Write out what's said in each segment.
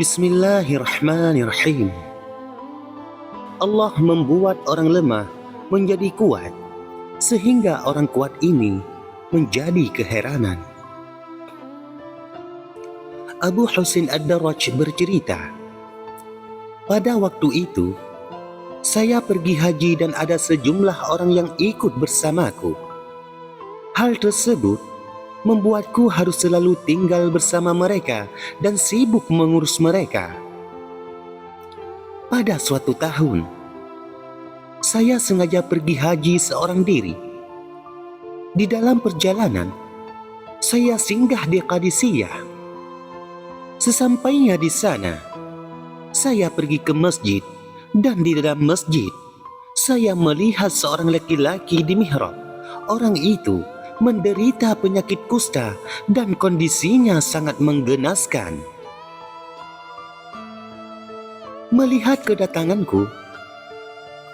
Bismillahirrahmanirrahim. Allah membuat orang lemah menjadi kuat, sehingga orang kuat ini menjadi keheranan. Abu Husin Ad-Darraj bercerita, pada waktu itu, saya pergi haji dan ada sejumlah orang yang ikut bersamaku. Hal tersebut membuatku harus selalu tinggal bersama mereka dan sibuk mengurus mereka. Pada suatu tahun, saya sengaja pergi haji seorang diri. Di dalam perjalanan, saya singgah di Qadisiyah. Sesampainya di sana, saya pergi ke masjid dan di dalam masjid, saya melihat seorang laki-laki di mihrab. Orang itu menderita penyakit kusta dan kondisinya sangat menggenaskan. Melihat kedatanganku,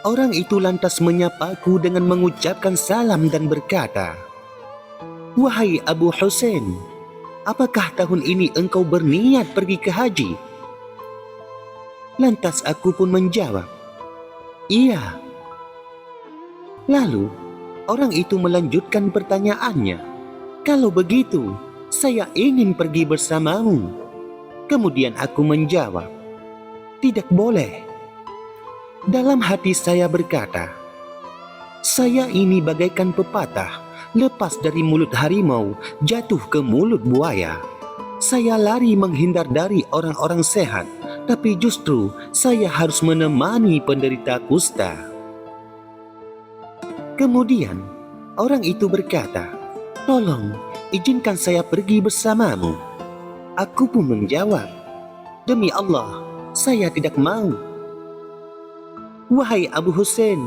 orang itu lantas menyapaku dengan mengucapkan salam dan berkata, "Wahai Abu Husin, apakah tahun ini engkau berniat pergi ke haji?" Lantas aku pun menjawab, "Iya." Lalu orang itu melanjutkan pertanyaannya, "Kalau begitu, saya ingin pergi bersamamu." Kemudian aku menjawab, "Tidak boleh." Dalam hati saya berkata, saya ini bagaikan pepatah, lepas dari mulut harimau, jatuh ke mulut buaya. Saya lari menghindar dari orang-orang sehat, tapi justru saya harus menemani penderita kusta. Kemudian, orang itu berkata, "Tolong, izinkan saya pergi bersamamu." Aku pun menjawab, "Demi Allah, saya tidak mau." "Wahai Abu Husin,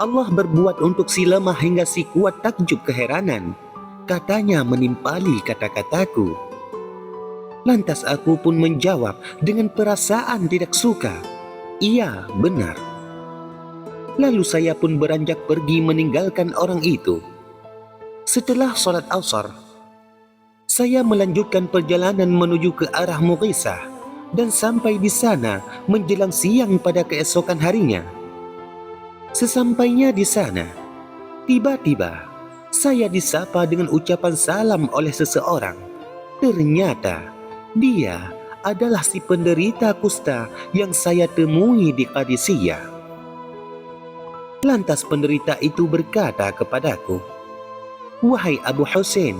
Allah berbuat untuk si lemah hingga si kuat takjub keheranan," katanya menimpali kata-kataku. Lantas aku pun menjawab dengan perasaan tidak suka, "Iya, benar." Lalu saya pun beranjak pergi meninggalkan orang itu. Setelah sholat Asar, saya melanjutkan perjalanan menuju ke arah Mughisah dan sampai di sana menjelang siang pada keesokan harinya. Sesampainya di sana, tiba-tiba saya disapa dengan ucapan salam oleh seseorang. Ternyata dia adalah si penderita kusta yang saya temui di Qadisiyah. Lantas penderita itu berkata kepadaku, "Wahai Abu Husin,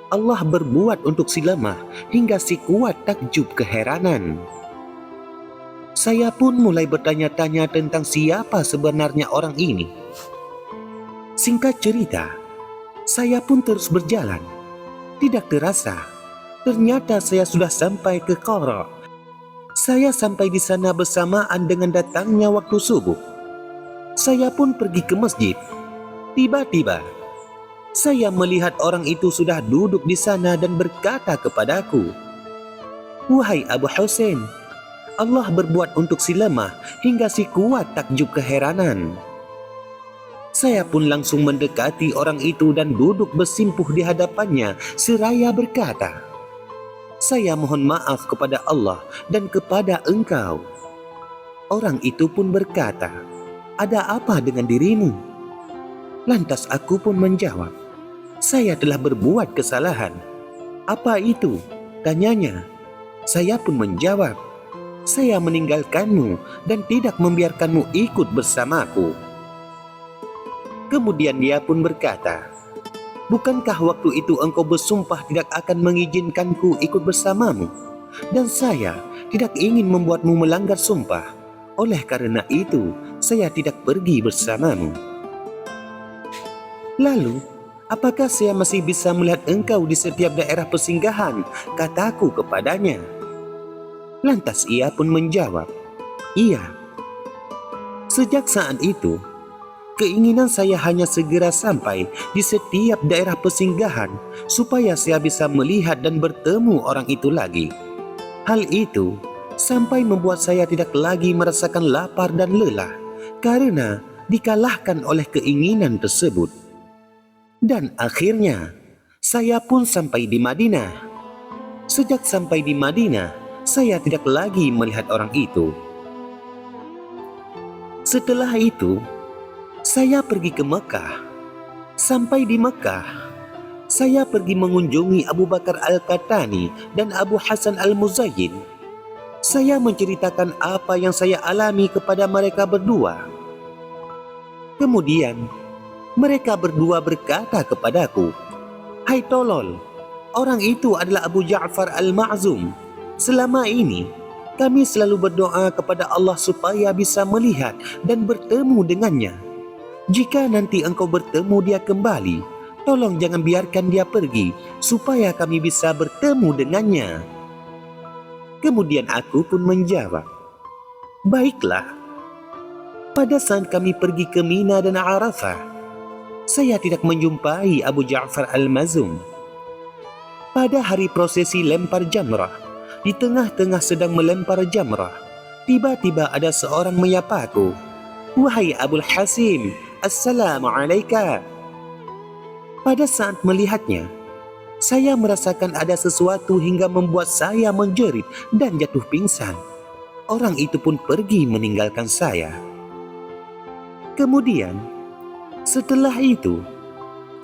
Allah berbuat untuk si lemah hingga si kuat takjub keheranan." Saya pun mulai bertanya-tanya tentang siapa sebenarnya orang ini. Singkat cerita, saya pun terus berjalan. Tidak terasa, ternyata saya sudah sampai ke Qara. Saya sampai di sana bersamaan dengan datangnya waktu subuh. Saya pun pergi ke masjid. Tiba-tiba, saya melihat orang itu sudah duduk di sana dan berkata kepadaku, "Wahai Abu Husin, Allah berbuat untuk si lemah hingga si kuat takjub keheranan." Saya pun langsung mendekati orang itu dan duduk bersimpuh di hadapannya seraya berkata, "Saya mohon maaf kepada Allah dan kepada engkau." Orang itu pun berkata, "Ada apa dengan dirimu?" Lantas aku pun menjawab, "Saya telah berbuat kesalahan." "Apa itu?" tanyanya. Saya pun menjawab, "Saya meninggalkanmu dan tidak membiarkanmu ikut bersamaku." Kemudian dia pun berkata, "Bukankah waktu itu engkau bersumpah tidak akan mengizinkanku ikut bersamamu? Dan saya tidak ingin membuatmu melanggar sumpah. Oleh karena itu, saya tidak pergi bersamamu. Lalu, apakah saya masih bisa melihat engkau di setiap daerah persinggahan?" kataku kepadanya. Lantas ia pun menjawab, "Iya." Sejak saat itu, keinginan saya hanya segera sampai di setiap daerah persinggahan supaya saya bisa melihat dan bertemu orang itu lagi. Hal itu sampai membuat saya tidak lagi merasakan lapar dan lelah karena dikalahkan oleh keinginan tersebut. Dan akhirnya, saya pun sampai di Madinah. Sejak sampai di Madinah, saya tidak lagi melihat orang itu. Setelah itu, saya pergi ke Mekah. Sampai di Mekah, saya pergi mengunjungi Abu Bakar Al-Qahtani dan Abu Hasan Al-Muzayyin. Saya menceritakan apa yang saya alami kepada mereka berdua. Kemudian, mereka berdua berkata kepadaku, "Hai tolol, orang itu adalah Abu Ja'far Al-Ma'zum. Selama ini, kami selalu berdoa kepada Allah supaya bisa melihat dan bertemu dengannya. Jika nanti engkau bertemu dia kembali, tolong jangan biarkan dia pergi, supaya kami bisa bertemu dengannya." Kemudian aku pun menjawab, "Baiklah." Pada saat kami pergi ke Mina dan Arafah, saya tidak menjumpai Abu Ja'far Al-Mazum. Pada hari prosesi lempar jamrah, di tengah-tengah sedang melempar jamrah, tiba-tiba ada seorang menyapaku, "Wahai Abul Hasim, Assalamualaikum." Pada saat melihatnya, saya merasakan ada sesuatu hingga membuat saya menjerit dan jatuh pingsan. Orang itu pun pergi meninggalkan saya. Kemudian, setelah itu,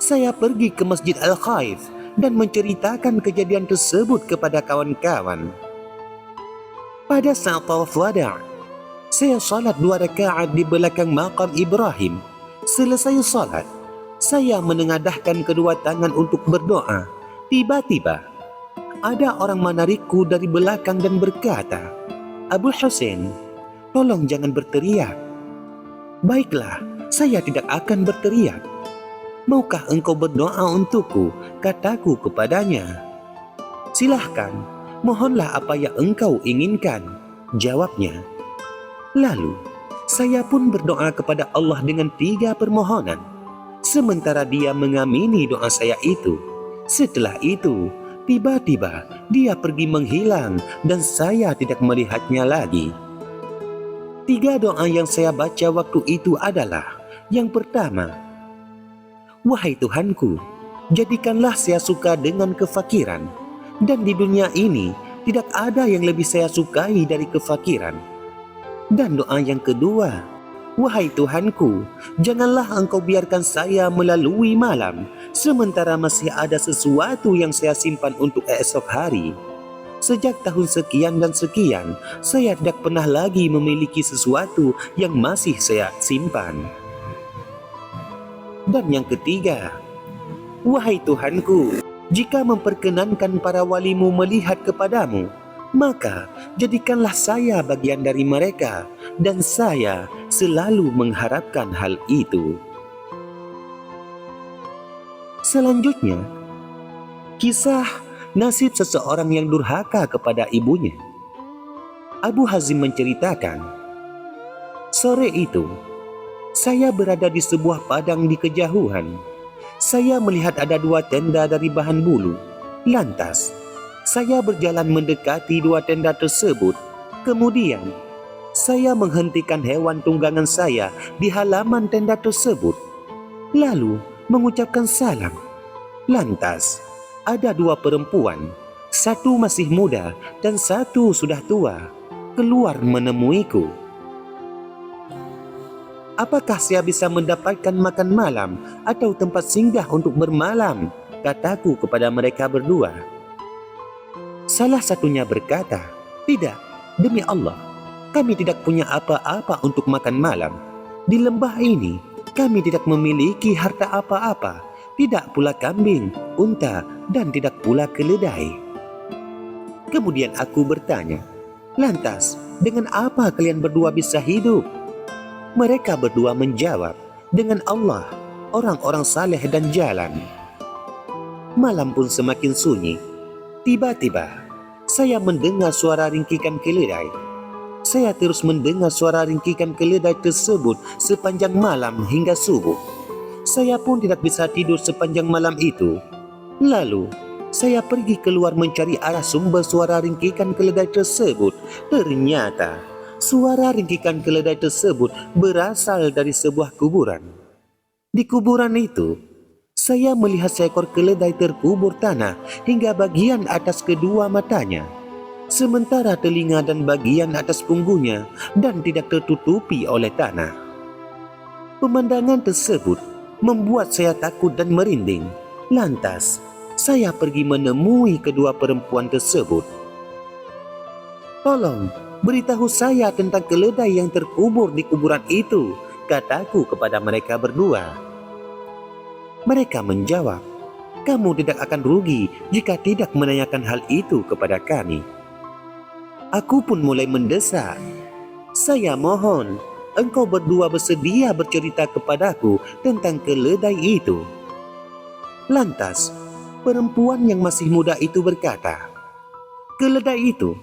saya pergi ke Masjid Al-Khaif dan menceritakan kejadian tersebut kepada kawan-kawan. Pada saat tawaf wada', saya salat 2 rakaat di belakang makam Ibrahim. Selesai salat, saya menengadahkan kedua tangan untuk berdoa. Tiba-tiba, ada orang menarikku dari belakang dan berkata, "Abul Husain, tolong jangan berteriak." "Baiklah, saya tidak akan berteriak." "Maukah engkau berdoa untukku?" kataku kepadanya. "Silahkan, mohonlah apa yang engkau inginkan," jawabnya. Lalu, saya pun berdoa kepada Allah dengan 3 permohonan. Sementara dia mengamini doa saya itu. Setelah itu, tiba-tiba dia pergi menghilang dan saya tidak melihatnya lagi. 3 doa yang saya baca waktu itu adalah, yang pertama, "Wahai Tuhanku, jadikanlah saya suka dengan kefakiran, dan di dunia ini tidak ada yang lebih saya sukai dari kefakiran." Dan doa yang kedua, "Wahai Tuhanku, janganlah engkau biarkan saya melalui malam, sementara masih ada sesuatu yang saya simpan untuk esok hari. Sejak tahun sekian dan sekian, saya tidak pernah lagi memiliki sesuatu yang masih saya simpan." Dan yang ketiga, "Wahai Tuhanku, jika memperkenankan para walimu melihat kepadamu, maka jadikanlah saya bagian dari mereka, dan saya selalu mengharapkan hal itu." Selanjutnya, kisah nasib seseorang yang durhaka kepada ibunya. Abu Hazim menceritakan, "Sore itu, saya berada di sebuah padang di kejauhan. Saya melihat ada 2 tenda dari bahan bulu. Lantas, saya berjalan mendekati 2 tenda tersebut. Kemudian, saya menghentikan hewan tunggangan saya di halaman tenda tersebut, lalu mengucapkan salam. Lantas, ada 2 perempuan, satu masih muda dan satu sudah tua, keluar menemuiku. "Apakah saya bisa mendapatkan makan malam atau tempat singgah untuk bermalam?" kataku kepada mereka berdua. Salah satunya berkata, "Tidak, demi Allah, kami tidak punya apa-apa untuk makan malam. Di lembah ini, kami tidak memiliki harta apa-apa, tidak pula kambing, unta, dan tidak pula keledai." Kemudian aku bertanya, "Lantas, dengan apa kalian berdua bisa hidup?" Mereka berdua menjawab, "Dengan Allah, orang-orang saleh dan jalan." Malam pun semakin sunyi. Tiba-tiba, saya mendengar suara ringkikan keledai. Saya terus mendengar suara ringkikan keledai tersebut sepanjang malam hingga subuh. Saya pun tidak bisa tidur sepanjang malam itu. Lalu, saya pergi keluar mencari arah sumber suara ringkikan keledai tersebut. Ternyata, suara ringkikan keledai tersebut berasal dari sebuah kuburan. Di kuburan itu, saya melihat seekor keledai terkubur tanah hingga bagian atas kedua matanya. sementara telinga dan bagian atas punggungnya dan tidak tertutupi oleh tanah. Pemandangan tersebut membuat saya takut dan merinding. Lantas, saya pergi menemui kedua perempuan tersebut. "Tolong, beritahu saya tentang keledai yang terkubur di kuburan itu," kataku kepada mereka berdua. Mereka menjawab, "Kamu tidak akan rugi jika tidak menanyakan hal itu kepada kami." Aku pun mulai mendesak, "Saya mohon, engkau berdua bersedia bercerita kepadaku tentang keledai itu." Lantas, perempuan yang masih muda itu berkata, "Keledai itu,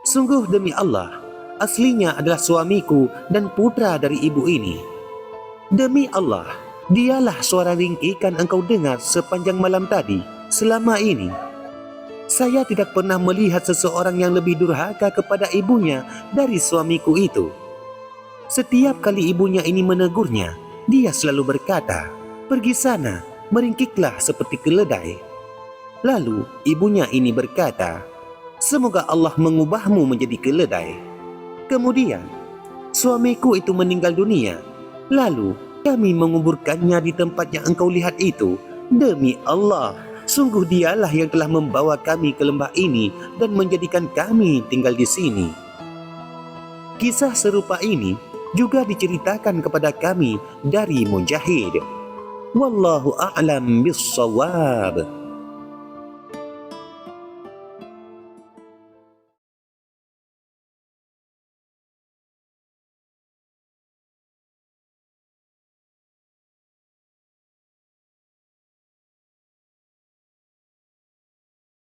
sungguh demi Allah, aslinya adalah suamiku dan putra dari ibu ini. Demi Allah, dialah suara ringkikan engkau dengar sepanjang malam tadi. Selama ini, saya tidak pernah melihat seseorang yang lebih durhaka kepada ibunya dari suamiku itu. Setiap kali ibunya ini menegurnya, dia selalu berkata, 'Pergi sana, meringkiklah seperti keledai.' Lalu ibunya ini berkata, 'Semoga Allah mengubahmu menjadi keledai.' Kemudian suamiku itu meninggal dunia. Lalu kami menguburkannya di tempat yang engkau lihat itu. Demi Allah, sungguh dialah yang telah membawa kami ke lembah ini dan menjadikan kami tinggal di sini." Kisah serupa ini juga diceritakan kepada kami dari Mujahid. Wallahu a'lam bissawab.